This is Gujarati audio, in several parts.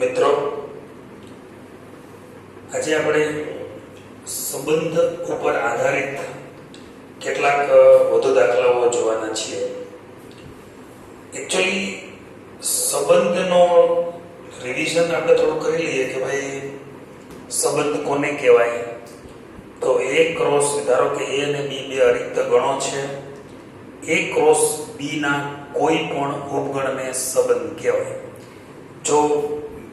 મિત્રો, આજે આપણે સંબંધ ઉપર આધારિત કેટલાક વધુ દાખલાઓ જોવાના છીએ. એકચ્યુઅલી સંબંધનો રિવિઝન આપણે થોડું કરી લઈએ કે ભાઈ સંબંધ કોને કહેવાય. તો એ ક્રોસ, ધારો કે એ અને બી બે અરિક્ત ગણો છે, એ ક્રોસ બી ના કોઈ પણ ઉપગણને સંબંધ કહેવાય. જો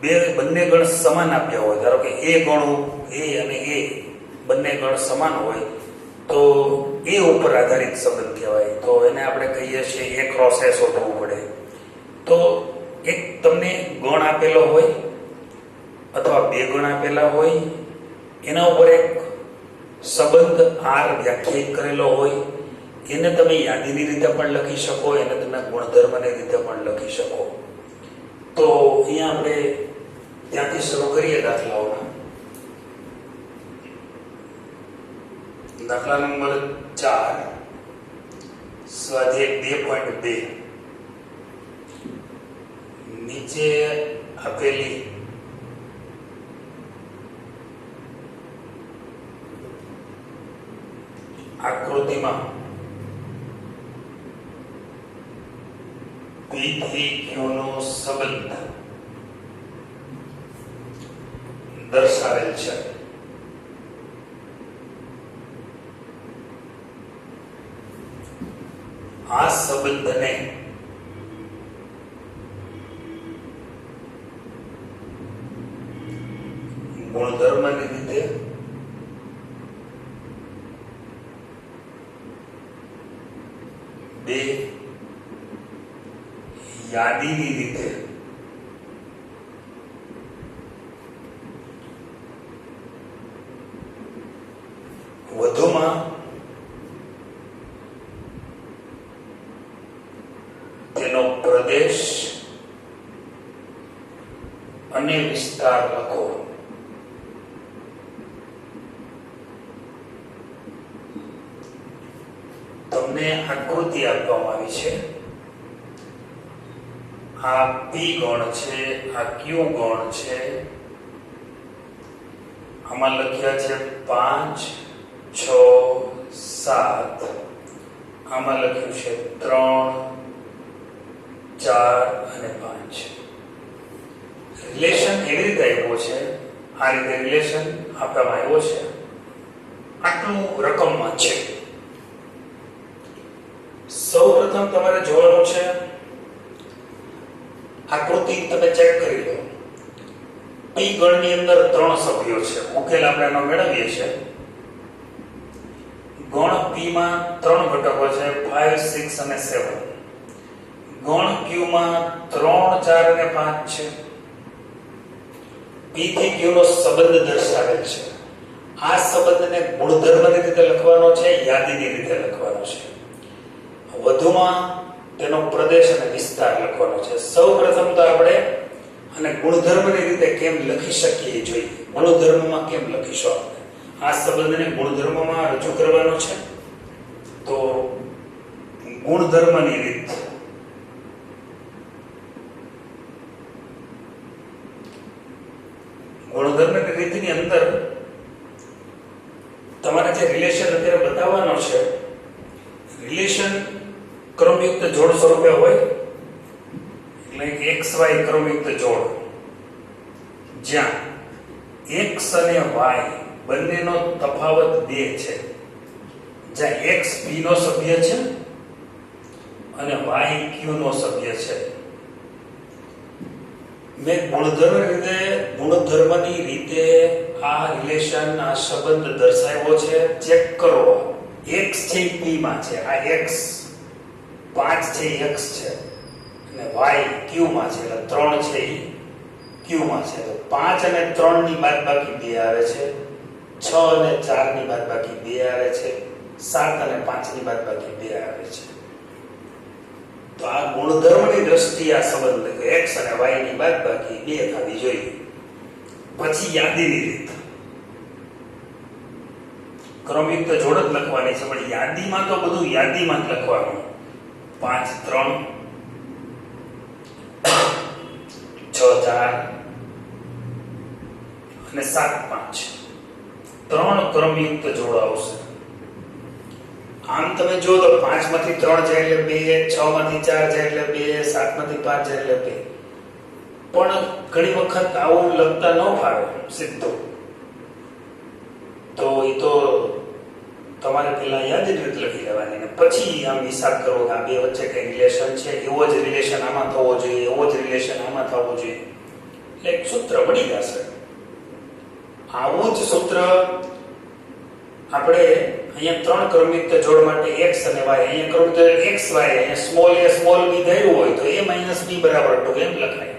બંને ગણ સમાન આપ્યા હોય, ધારો કે એ ગણ એ અને એ બંને ગણ સમાન હોય તો એ ઉપર આધારિત સંબંધ કહેવાય. તો એને આપણે કહીએ છીએ એ ક્રોસ એ શોધવું પડે. તો એક તમને ગણ આપેલો હોય અથવા બે ગણ આપેલા હોય, એના ઉપર એક સંબંધ આર વ્યાખ્યાયિત કરેલો હોય, એને તમે યાદીની રીતે પણ લખી શકો, એને તમે ગુણધર્મની રીતે પણ લખી શકો. તો અહીંયા આપણે ત્યાંથી શરૂ કરીએ દાખલાઓના. દાખલા નંબર 4, સ્વાધ્યાય 2.2. નીચે આપેલી આકૃતિમાં P થી Q નો સંબંધ દર્શાવેલ છે. આ સંબંધને ગુણધર્મની રીતે બે યાદીની રીતે વધુમાં તેનો પ્રદેશ અને વિસ્તાર લખો. તમને આકૃતિ આપવામાં આવી છે. આ P ગણ છે, આ Q ગણ છે. આમાં લખ્યા છે 5, 6, 7. આમાં લખ્યું છે 3, 4 અને 5. રિલેશન એવી રીતે આવ્યો છે, આ રીતે રિલેશન આપવામાં આવ્યો છે. આટલું રકમમાં છે. સૌપ્રથમ તમારે જોવાનું છે, આકૃતિ તમે ચેક કરી લો. P ગણની અંદર 3 સભ્યો છે. ઉકેલ આપણે એનો મેળવીએ છીએ. ગણ P માં 3 ઘટકો છે, 5, 6 અને 7. ગણ Q માં 3, 4 અને 5 છે. P થી Q નો સંબંધ દર્શાવેલ છે. આ સંબંધને ગુણધર્મની રીતે લખવાનો છે, યાદીની રીતે લખવાનો છે. વધુમાં તેનો પ્રદેશ અને વિસ્તાર લખવાનો છે. સૌપ્રથમ તો આપણે આને ગુણધર્મની રીતે કેમ લખી શકીએ એ જોઈએ. ગુણધર્મમાં કેમ લખીશું આપણે? આ સંબંધને ગુણધર્મમાં રજૂ કરવાનો છે. તો ગુણધર્મની રીત. ગુણધર્મની રીતની અંદર તમારે જે રિલેશન અત્યારે બતાવવાનો છે, રિલેશન ક્રમયુક્ત જોડ સ્વરૂપે હોય. એટલે XY ક્રમયુક્ત જોડ, જ્યાં X અને Y બંનેનો તફાવત 2 છે. જ્યાં X P નો સભ્ય છે અને Y Q નો સભ્ય છે. મેં ગુણધર્મની રીતે આ રિલેશન, આ સંબંધ દર્શાવ્યો છે. ચેક કરો. X છે P માં છે, આ X 5 છે X છે, અને Y Q માં છે, એટલે 3 છે એ Q માં છે. તો 5 અને 3 ની બાદબાકી 2 આવે છે, 6 અને 4 ની બાદબાકી 2 આવે છે, 7 અને 5 ની બાદબાકી 2 આવે છે. તો આ ગુણધર્મની દ્રષ્ટિએ આ સંબંધ X અને Y ની બાદબાકી 2 થવી જોઈએ. પછી યાદીની રીત. ક્રમયુક્ત જોડ જ લખવાની છે, પણ યાદીમાં તો બધું યાદીમાં જ લખવાનું. 5, 3, 6, 4, અને 7 5 ત્રણ ક્રમયુક્ત જોડ આવશે. આમ તમે જો તો 5 માંથી 3 જાય એટલે 2, 6 માંથી 4 જાય એટલે 2, 7 માંથી 5 જાય એટલે 2. પણ ઘણી વખત આવું લખતા ન ફાવે સીધું, તો એ તો તમારે પહેલા યાદી રીત લખી લેવાની અને પછી આમ હિસાબ કરવો કે આ બે વચ્ચે કઈ રિલેશન છે, એવો જ રિલેશન આમાં થવો જોઈએ, એવો જ રિલેશન આમાં થવો જોઈએ, એટલે એક સૂત્ર પડી જશે. આવું જ સૂત્ર આપણે અહીંયા ત્રણ ક્રમયુક્ત જોડ માટે x અને y, અહીંયા ક્રમયુક્ત x y, અહીંયા સ્મોલ a સ્મોલ b ધાર્યું હોય તો a b બરાબર 2 એમ લખાય.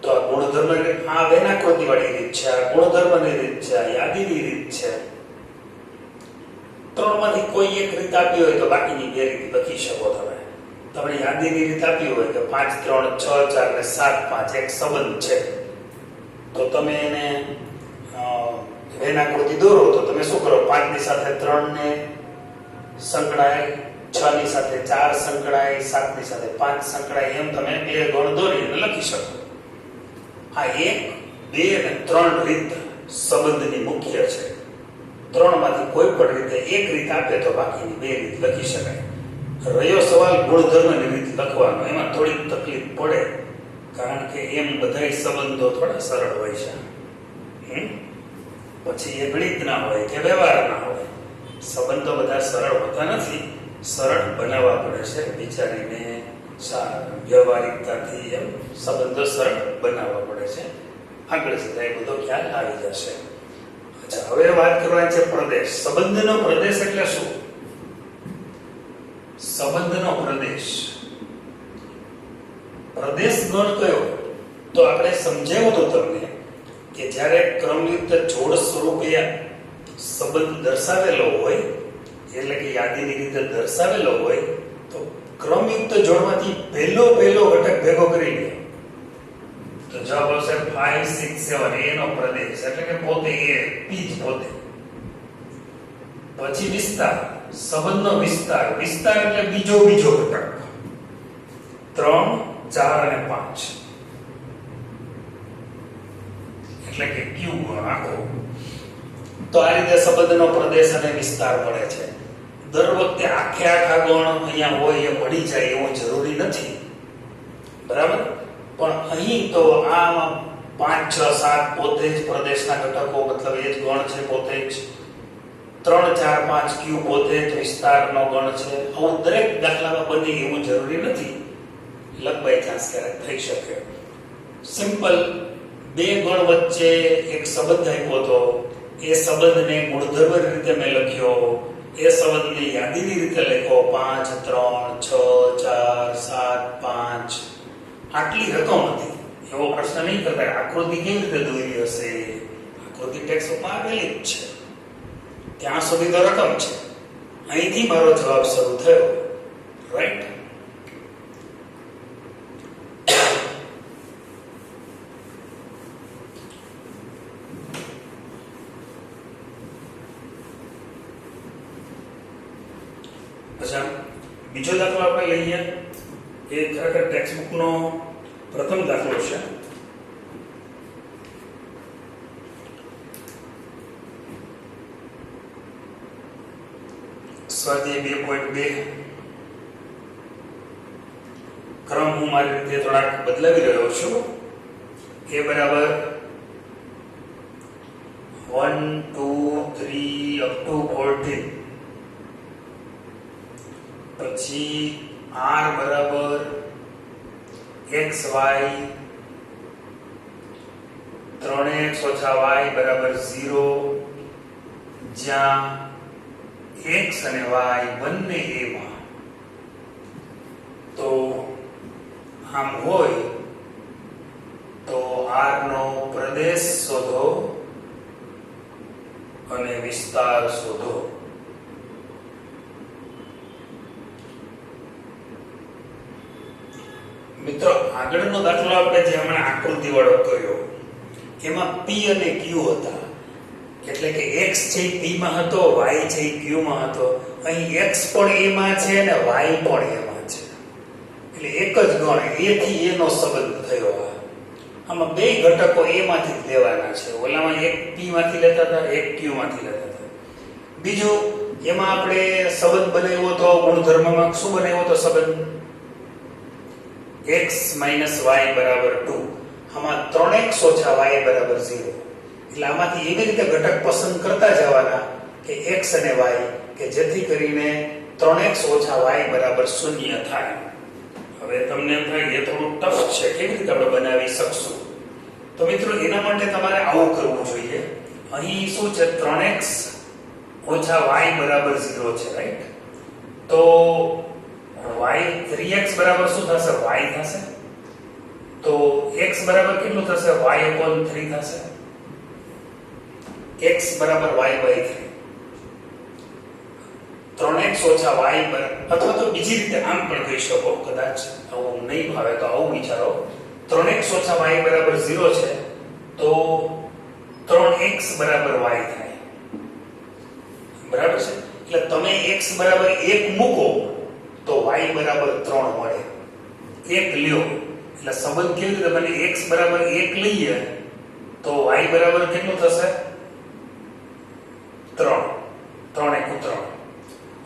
તો આ ગુણધર્મ આ વેનાકૃતિ વાળી રીત છે, આ ગુણધર્મની રીત છે, આ યાદીની રીત છે. ત્રણમાંથી કોઈ એક રીત આપી હોય તો બાકીની બે રીત લખી શકો તમે. તમને યાદીની રીત આપી હોય કે 5 3 6 4 ને 7 5 એક સંબંધ છે, તો તમે એને વેનાકૃતિ દોરો તો તમે શું કરો, 5 ની સાથે 3 ને સંકળાય, 6 ની સાથે 4 સંકળાય, 7 ની સાથે 5 સંકળાય, એમ તમે બે ગણ દોરીને લખી શકો. આ 1 2 અને 3 રીત સંબંધની મુખ્ય છે. ત્રણમાંથી કોઈ પણ રીતે એક રીત આપે તો બાકીની બે રીત લખી શકાય. રહ્યો સવાલ ગુણધર્મની રીત લખવાનો, એમાં થોડીક તકલીફ પડે કારણ કે એમ બધાય સંબંધો થોડા સરળ હોય છે. પછી એ ગણિત ના હોય કે વ્યવહાર ના હોય, સંબંધો બધા સરળ હોતા નથી, સરળ બનાવવા પડે છે વિચારીને, વ્યવહારિકતાથી એમ સંબંધો સરળ બનાવવા પડે છે. આગળ જતા એ બધો ખ્યાલ આવી જશે. અચ્છા, હવે વાત કરવાની છે પ્રદેશ. સંબંધનો પ્રદેશ એટલે શું? સંબંધનો પ્રદેશ, પ્રદેશ ગણ કયો? તો આપણે સમજાવ્યું હતું તમને કે જ્યારે ક્રમયુક્ત જોડ સ્વરૂપે સંબંધ દર્શાવેલો હોય, એટલે કે યાદીની રીતે દર્શાવેલો હોય, તો ક્રમયુક્ત જોડમાંથી પહેલો ઘટક ભેગો કરી લે તો જવાબ આવશે 5 6 7, એનો પ્રદેશ એટલે કે પોતે એ પી જ પોતે. પછી વિસ્તાર, સંબંધનો વિસ્તાર, વિસ્તાર એટલે બીજો ઘટક 3 4 અને 5 એટલે કે ક્યુ ગણ આખો. તો આ રીતે સંબંધનો પ્રદેશ અને વિસ્તાર મળે છે. દર વખતે આખા ગણ અહીંયા હોય એ મળી જાય એવું જરૂરી નથી, બરાબર? પણ અહીં તો આ 5 6 7 પોતે જ પ્રદેશના ઘટકો, મતલબ એ જ ગણ છે પોતે જ. 3 4 5 ક્યુ પોતે જ વિસ્તારનો ગણ છે. આવું દરેક દાખલામાં બને એવું જરૂરી નથી, લક બાય ચાન્સ ક્યારેક થઈ શકે. સિમ્પલ બે ગણ વચ્ચે એક સંબંધ આપ્યો હતો, એ સંબંધને ગુણધર્મ રીતે મેં લખ્યો, એ સંબંધની યાદીની રીતે લખ્યો 5 3 6 4 7 5. આટલી રકમ હતી, એવો પ્રશ્ન નહીં કરતા આકૃતિ કેવી રીતે દોરી હશે, આકૃતિ ટેક્સ્ટમાં આપેલી જ છે, ત્યાં સુધી તો રકમ છે. અહીંથી મારો જવાબ શરૂ થયો, રાઈટ? અચ્છા, બીજો દાખલો આપણે લઈએ. એ ખરેખર ટેક્સ્ટબુક નો પ્રથમ દાખલો છે. સ્વાધ્યાય 2.2. ક્રમ હું મારી રીતે થોડાક બદલાવી રહ્યો છું. એ બરાબર 1 2 3 અપ ટુ 14. પછી r બરાબર x y 3x - y બરાબર 0, જ્યાં x અને y બંને a માં. તો આમ હોય તો r નો પ્રદેશ શોધો અને વિસ્તાર શોધો. મિત્રો, આગળનો દાખલો આપણે જે હમણાં આકૃતિ વાળો કર્યો એમાં p અને q હતા, એટલે કે x છે p માં હતો, y છે q માં હતો. અહીં x પણ a માં છે અને y પણ a માં છે, એટલે એક જ ગણ a થી a નો સંબંધ થયો. આમાં બે ઘટકો a માંથી જ લેવાના છે. ઓલામાં એક p માંથી લેતા હતા, એક q માંથી લેતા હતા. બીજું એમાં આપણે સંબંધ બનાવ્યો તો ગુણધર્મમાં શું બનાવ્યો તો સંબંધ x - y = 2. આમાં 3x - y = 0. એટલે આમાંથી એવી રીતે ઘટક પસંદ કરતા જવાના કે x અને y કે જેથી કરીને 3x - y = 0 થાય. હવે તમને એમ થાય કે થોડું ટફ છે, કેવી રીતે આપણે બનાવી શકશું? તો મિત્રો એના માટે તમારે આવું કરવું જોઈએ. અહીં શું છે 3x - y = 0 છે, રાઈટ? તો y 3x બરાબર શું થશે? y થશે. તો x બરાબર કેટલું થશે? y/3 થશે. x બરાબર y/3. 3x - y અથવા તો બીજી રીતે આમ પણ કહી શકો, કદાચ આવું નહીં ભાવે તો આવું વિચારો. 3x - y = 0 છે તો 3x = y થાય. બરાબર છે? એટલે તમે x = 1 મૂકો તો y = 3 મળે. 1 લ્યો એટલે સંબંધ કેવી રીતે બને? x = 1 લઈએ તો y બરાબર કેટલું થશે? 3. 3 × 3.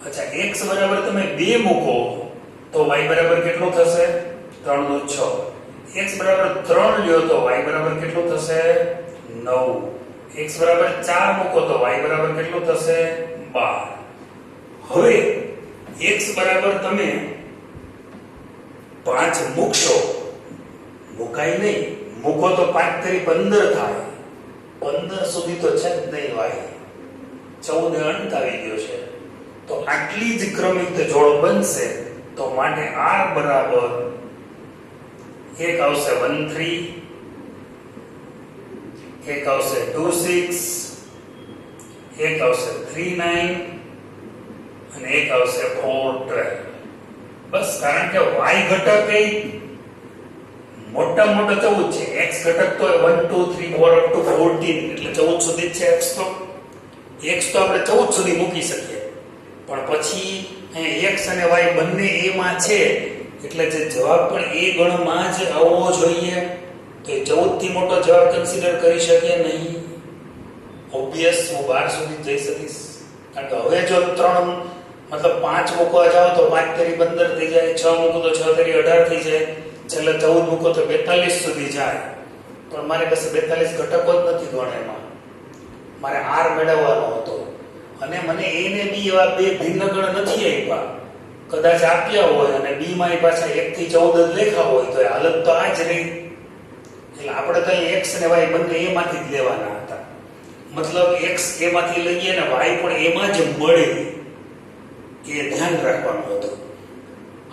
અચ્છા, x બરાબર તમે 2 મૂકો તો y બરાબર કેટલું થશે? 3 × 6. x બરાબર 3 લ્યો તો y બરાબર કેટલું થશે? 9. x બરાબર 4 મૂકો તો y બરાબર કેટલું થશે? 12. હવે x બરાબર તમે 5 મૂકશો, મુકાય નહીં, મૂકો તો 5 × 15 થાય. 15 સુધી તો છે જ નહીં y. 14 અંત આવી ગયો છે. તો આટલી જ ક્રમિક જોડ બનશે. તો માટે r બરાબર એક આવશે 13, એક આવશે 26, એક આવશે 39 અને એક આવશે 412. બસ, કારણ કે y ઘટક એ મોટા 14 છે, x ઘટક તો 1 2 3 4 up to 14 એટલે 14 સુધી છે. x તો આપણે 14 સુધી મૂકી શકીએ, પણ પછી અહીં x અને y બંને a માં છે એટલે જે જવાબ પણ a ગણમાં જ આવવો જોઈએ. તો એ 14 થી મોટો જવાબ કન્સિડર કરી શકીએ નહીં. ઓબ્વિયસ, હું 12 સુધી જઈ શકીશ, કારણ કે હવે જો 3 મતલબ 5 મૂકવા જાવ તો 5 × 15 થઈ જાય, 6 મૂકો તો 6 × 18 થઈ જાય, છેલ્લે 14 મૂકો તો 42 સુધી જાય. પણ મારી પાસે 42 ઘટકો જ નથી ગણવામાં. મારે r મેળવવાનો હતો અને મને a ને b એવા બે ભિન્ન ગણ નથી આપ્યા. કદાચ આપ્યા હોય અને b માં પાછા 1 થી 14 જ લખ્યા હોય તો હાલત તો આ જ રહી. એટલે આપણે તો x અને y બંને a માંથી જ લેવાના હતા. મતલબ x a માંથી લઈએ ને y પણ a માં જ મળે, એ ધ્યાન રાખવાનું હતું.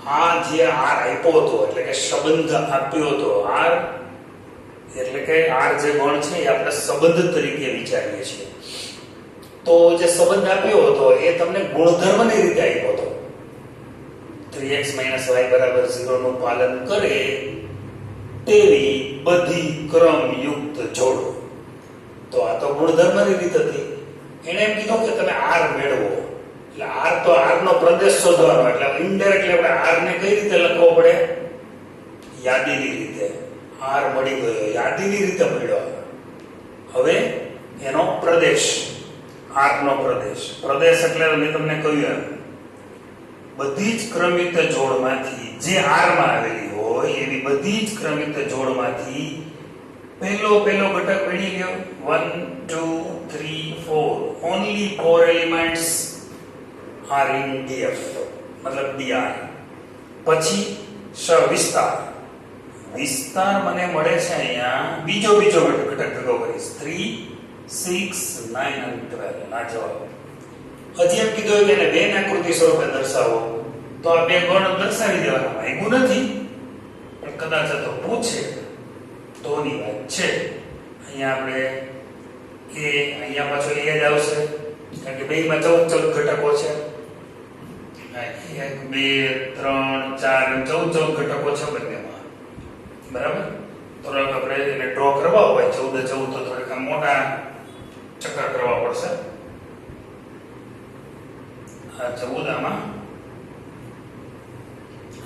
આ જે r આપ્યો હતો એટલે કે સંબંધ આપ્યો હતો r, એટલે કે r જે ગણ છે એ આપણે સંબંધ તરીકે વિચારીએ છીએ. તો જે સંબંધ આપ્યો હતો એ તમને ગુણધર્મની રીતે આપ્યો હતો. 3x - y = 0 નું પાલન કરે તેવી બધી ક્રમયુક્ત જોડો. તો આ તો ગુણધર્મની રીત હતી. એને એમ કીધું કે તમે r મેળવો. એટલે r તો r નો પ્રદેશ શોધવાનો, એટલે ઇનડાયરેક્ટલી આપણે r ને કઈ રીતે લખવો પડે? યાદીની રીતે. r મળી ગયો, યાદીની રીતે મળ્યો. હવે એનો પ્રદેશ, r નો પ્રદેશ એટલે મેં તમને કહ્યું એમ બધી જ ક્રમિક જોડમાંથી જે r માં આવેલી હોય એવી બધી જ ક્રમિક જોડમાંથી પહેલો ઘટક મેળવી લ્યો. 1 2 3 4. Only 4 elements are in df, મતલબ dr. પછી વિસ્તાર મને મળે છે અહીંયા બીજો ઘટક ભેગો કરીશ 3 6 9 અને 12. આ જવાબ. હજી એમ કીધું કે એને વેન આકૃતિ સ્વરૂપે દર્શાવો, તો આ બે ગણ દર્શાવી દેવાના. માંગ્યું નથી પણ કદાચ તો પૂછે તોની વાત છે. અહીંયા આપણે અહીંયા પાછો એ જ આવશે, કારણ કે બેમાં 14 ઘટકો છે. 1 2 3 4 14 ઘટકો છે બંનેમાં. બરાબર? તો આપણે એને ડ્રો કરવા હોય 14 તો થોડીક મોટા ચક્કર કરવા પડશે. આ 14 આમાં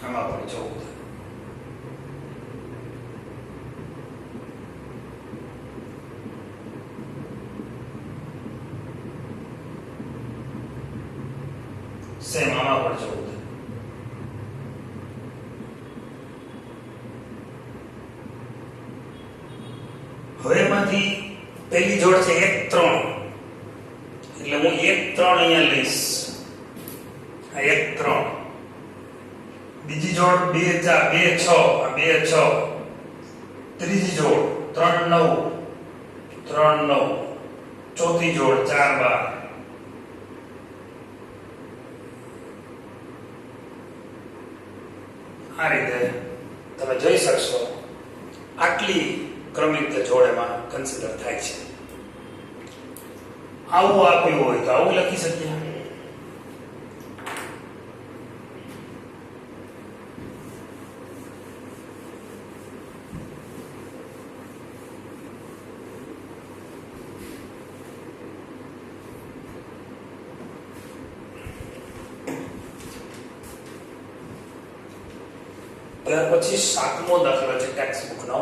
પણ 14. સેમ આમાં પણ જવું. હવે એમાંથી પહેલી જોડ છે 1 3, એટલે હું 1 3 અહીંયા લઈશ. આ 1 3. બીજી જોડ 2 4 2 6, આ 2 6. ત્રીજી જોડ 3 9 3 9. ચોથી જોડ 4 12. આ રીતે તમે જોઈ શકશો આટલી ક્રમિક જોડ એમાં કન્સિડર થાય છે. આવું આપ્યું હોય તો આવું લખી શકીએ. ત્યાર પછી 7મો દાખલો છે ટેક્સ્ટ બુકનો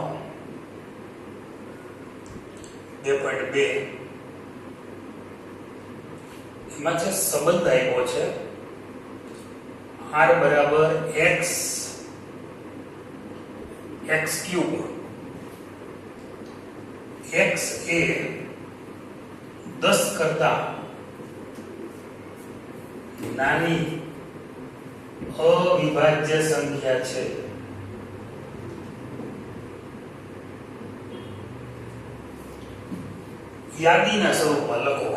2.2. એમાં છે સંબંધ આપ્યો છે r બરાબર x ક્યુબ. x એ 10 કરતા નાની અવિભાજ્ય સંખ્યા છે. યાદીના સ્વરૂપમાં લખો.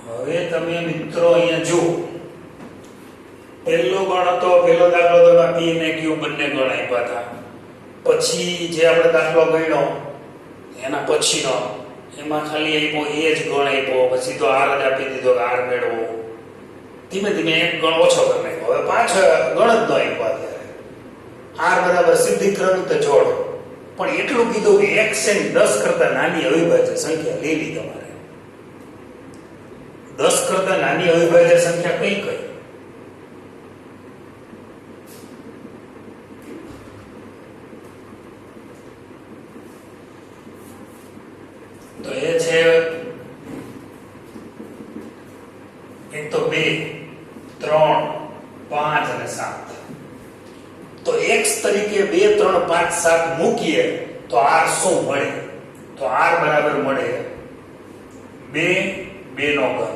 હવે તમે મિત્રો અહીંયા જુઓ, પહેલો ગણ હતો, પહેલો દાખલો તો p અને q બંને ગણ આપ્યા હતા. પછી જે આપણે દાખલો ગણ્યો એના પછીનો એમાં ખાલી આપ્યો એ જ ગણ આપ્યો, પછી તો r જ આપી દીધો કે r મેળવો. ધીમે ધીમે એક ગણ ઓછો કરી નાખ્યો. હવે 5 ગણ જ ન આપ્યા. r બરાબર સીધી ક્રમિક જોડ, પણ એટલું કીધું કે x એ 10 કરતા નાની અવિભાજ્ય સંખ્યા લેવી. તમારે 10 કરતા નાની અવિભાજ્ય સંખ્યા કઈ કઈ? તો એ છે એક તો 2 3 5 અને 7. તો x તરીકે 2 3 5 7 મૂકીએ તો r શું મળે? તો r બરાબર મળે 2 2 નો ઘન,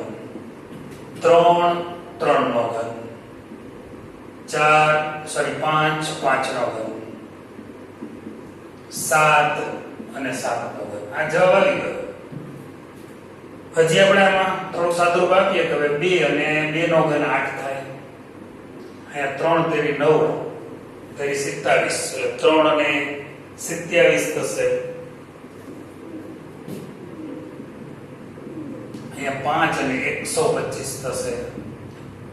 3 3 નો ઘન, 5 5 નો ઘન, 7 અને 7 નો ઘન. આ જવાબ આવી ગયો. હજી આપણે આમાં થોડું સાદુરૂપ આપીએ તો 2 અને 2 નો ઘન 8 થાય. અહીંયા 3 તેરી 9 તેરી 27, એટલે 3 અને 27 થશે. અહીંયા 5 અને 125 થશે.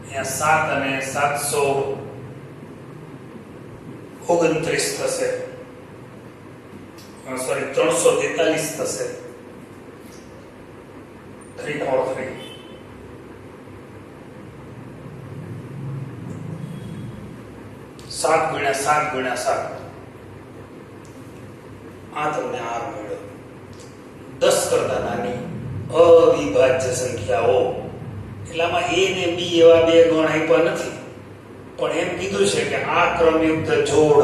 અહીંયા 7 અને 729 થશે. સોરી 343 થશે. 343. સાત ગુણ્યા 7 આ તમને r મળ્યો. 10 કરતા નાની અવિભાજ્ય સંખ્યાઓ. એટલામાં a ને b એવા બે ગણ આપ્યા નથી, પણ એમ કીધું છે કે આ ક્રમયુક્ત જોડ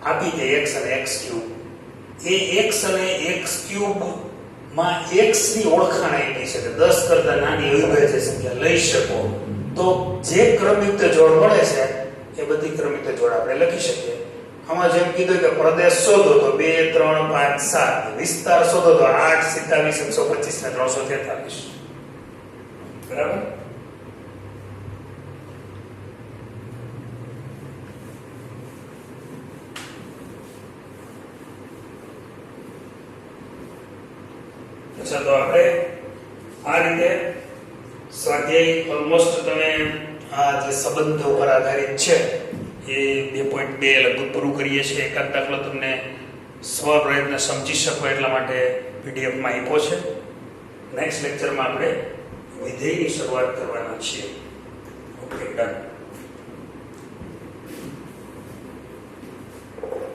આપી દે x અને x ક્યુબ. એ x અને x ક્યુબ માં x ની ઓળખાણ આપી છે કે 10 કરતા નાની અવિભાજ્ય સંખ્યા લઈ શકો. તો જે ક્રમયુક્ત જોડ મળે છે એ બધી ક્રમિક જોડ આપણે લખી શકીએ. આમાં જેમ કીધું કે પ્રદેશ શોધો તો 2 3 5 7, વિસ્તાર શોધો તો 8 27 125 ને 343. બરાબર. અચ્છા, તો આપણે આ રીતે સ્વાધ્યાય ઓલમોસ્ટ તમે આ જે સંબંધ ઉપર આધારિત છે એ 2.2 લગભગ પૂરું કરીએ છીએ. એકાદ દાખલો તમને સ્વ પ્રયત્ન સમજી શકો એટલા માટે PDF માં આપ્યો છે. નેક્સ્ટ લેક્ચરમાં આપણે વિધેયની શરૂઆત કરવાના છીએ. Okay, done.